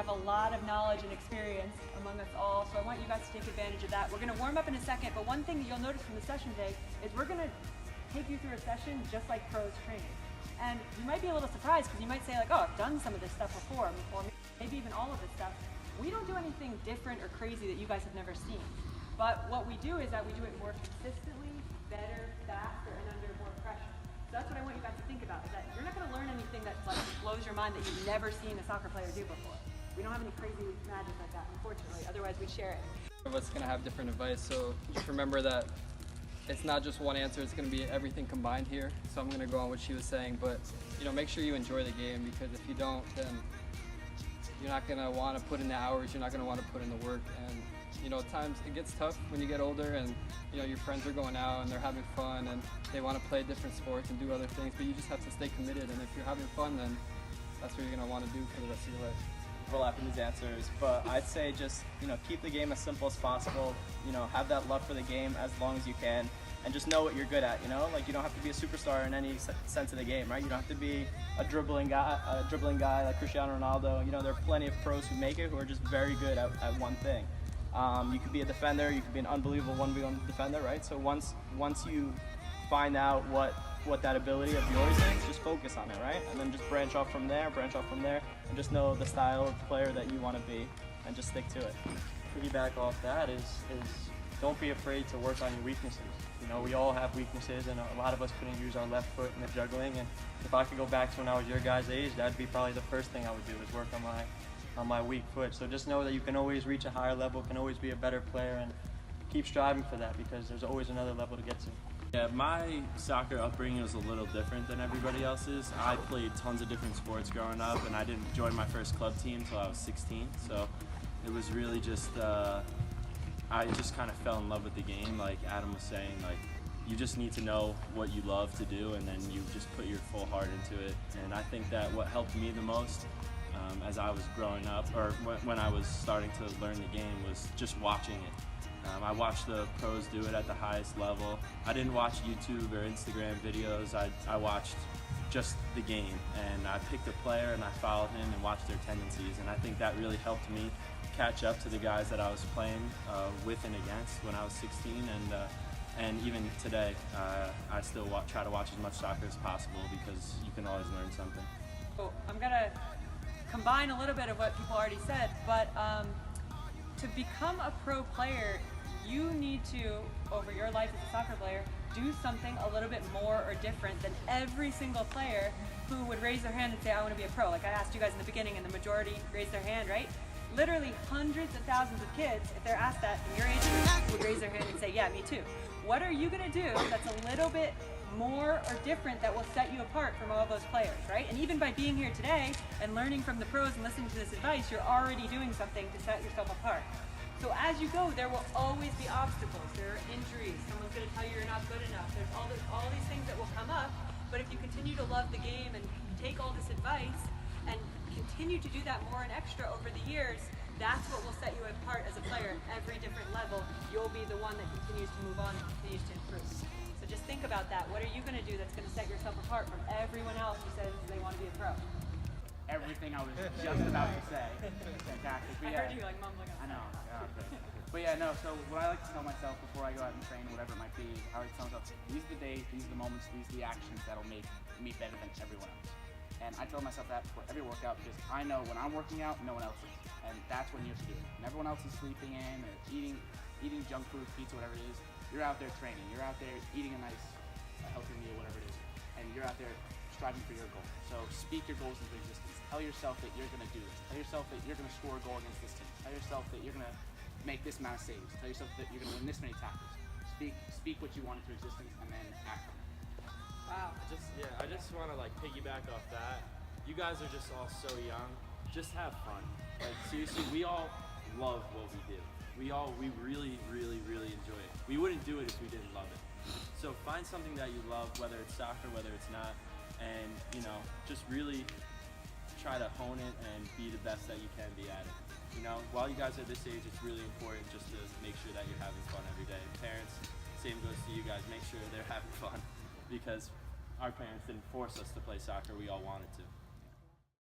have a lot of knowledge and experience among us all, so I want you guys to take advantage of that. We're going to warm up in a second, but one thing that you'll notice from the session today is we're going to take you through a session just like pros training. And you might be a little surprised because you might say like, oh, I've done some of this stuff before, or maybe even all of this stuff. We don't do anything different or crazy that you guys have never seen. But what we do is that we do it more consistently, better, faster, and under more pressure. So that's what I want you guys to think about, is that you're not going to learn anything that like blows your mind that you've never seen a soccer player do before. We don't have any crazy magic like that, unfortunately, otherwise we'd share it. Of us going to have different advice, so just remember that it's not just one answer, it's going to be everything combined here. So I'm going to go on what she was saying, but make sure you enjoy the game, because if you don't, then you're not going to want to put in the hours, you're not going to want to put in the work. And at times it gets tough when you get older, and your friends are going out and they're having fun and they want to play different sports and do other things, but you just have to stay committed. And if you're having fun, then that's what you're going to want to do for the rest of your life. Overlapping these answers, but I'd say just keep the game as simple as possible. Have that love for the game as long as you can, and just know what you're good at. Like you don't have to be a superstar in any sense of the game, right? You don't have to be a dribbling guy like Cristiano Ronaldo. There are plenty of pros who make it who are just very good at one thing. You could be a defender, you could be an unbelievable 1v1 defender, right? So once you find out what that ability of yours is, just focus on it, right? And then just branch off from there, and just know the style of player that you want to be, and just stick to it. Piggyback off that is don't be afraid to work on your weaknesses. We all have weaknesses, and a lot of us couldn't use our left foot in the juggling. And if I could go back to when I was your guys' age, that'd be probably the first thing I would do, is work on my weak foot. So just know that you can always reach a higher level, can always be a better player, and keep striving for that, because there's always another level to get to. Yeah, my soccer upbringing was a little different than everybody else's. I played tons of different sports growing up, and I didn't join my first club team until I was 16. So it was really just, I just kind of fell in love with the game. Like Adam was saying, like you just need to know what you love to do, and then you just put your full heart into it. And I think that what helped me the most as I was growing up, or when I was starting to learn the game, was just watching it. I watched the pros do it at the highest level. I didn't watch YouTube or Instagram videos. I watched just the game, and I picked a player and I followed him and watched their tendencies, and I think that really helped me catch up to the guys that I was playing with and against when I was 16, and even today I still try to watch as much soccer as possible, because you can always learn something. So I'm gonna combine a little bit of what people already said, but to become a pro player, you need to, over your life as a soccer player, do something a little bit more or different than every single player who would raise their hand and say, I want to be a pro. Like I asked you guys in the beginning, and the majority raised their hand, right? Literally hundreds of thousands of kids, if they're asked that in your age group, would raise their hand and say, yeah, me too. What are you going to do that's a little bit more or different that will set you apart from all those players, right? And even by being here today and learning from the pros and listening to this advice, you're already doing something to set yourself apart. So as you go, there will always be obstacles. There are injuries. Someone's going to tell you you're not good enough. There's all these things that will come up. But if you continue to love the game and take all this advice and continue to do that more and extra over the years, that's what will set you apart as a player. At every different level, you'll be the one that continues to move on and continues to improve. So just think about that. What are you going to do that's going to set yourself apart from everyone else who says they want to be a pro? Everything I was just about to say. Fantastic. I heard you like mumbling. I know. Yeah. But yeah, no, so what I like to tell myself before I go out and train, whatever it might be, I like to tell myself, these are the days, these are the moments, these are the actions that'll make me better than everyone else. And I tell myself that for every workout, because I know when I'm working out, no one else is. And that's when you have to do it. When everyone else is sleeping in or eating junk food, pizza, whatever it is, you're out there training. You're out there eating a nice, healthy meal, whatever it is. And you're out there striving for your goal. So speak your goals into existence. Tell yourself that you're going to do this. Tell yourself that you're going to score a goal against this team. Tell yourself that you're going to make this amount of saves. Tell yourself that you're going to win this many tackles. Speak what you want into existence, and then act on it. Wow. I just want to piggyback off that. You guys are just all so young. Just have fun. Like seriously, we all love what we do. We really, really, really enjoy it. We wouldn't do it if we didn't love it. So find something that you love, whether it's soccer, whether it's not, and just really try to hone it and be the best that you can be at it. While you guys are this age, it's really important just to make sure that you're having fun every day. Parents, same goes to you guys. Make sure they're having fun, because our parents didn't force us to play soccer. We all wanted to.